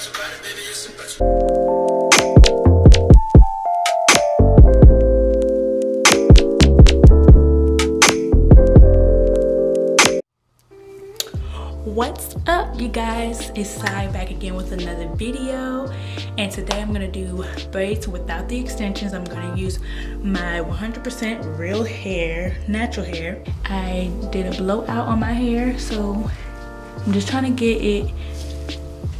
What's up, you guys? It's Sai back again with another video, and today I'm gonna do braids without the extensions. I'm gonna use my 100% real hair, natural hair. I did a blowout on my hair, so I'm just trying to get it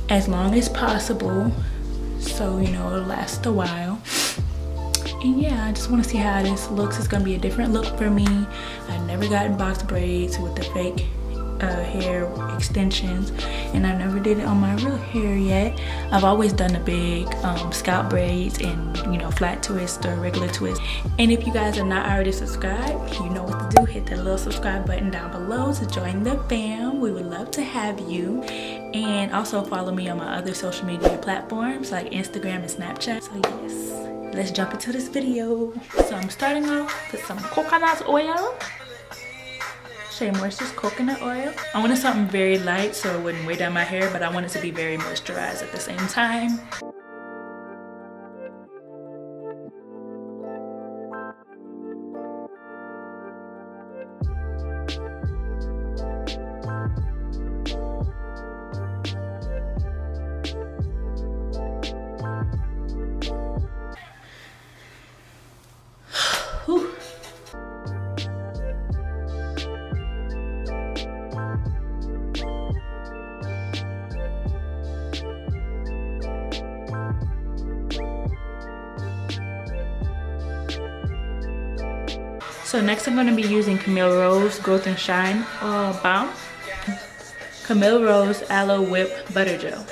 as long as possible so you know it'll last a while. And yeah, I just want to see how this looks. It's gonna be a different look for me. I've never gotten box braids with the fake hair extensions, and I never did it on my real hair yet. I've always done the big scalp braids and, you know, flat twist or regular twist. And if you guys are not already subscribed, you know what to do. Hit that little subscribe button down below to join the fam. We would love to have you. And also follow me on my other social media platforms like Instagram and Snapchat. So yes, let's jump into this video. So I'm starting off with some coconut oil. Shea Moisture's coconut oil. I wanted something very light so it wouldn't weigh down my hair, but I want it to be very moisturized at the same time. Whew. So next I'm going to be using Camille Rose Growth and Shine Balm, Camille Rose Aloe Whip Butter Gel.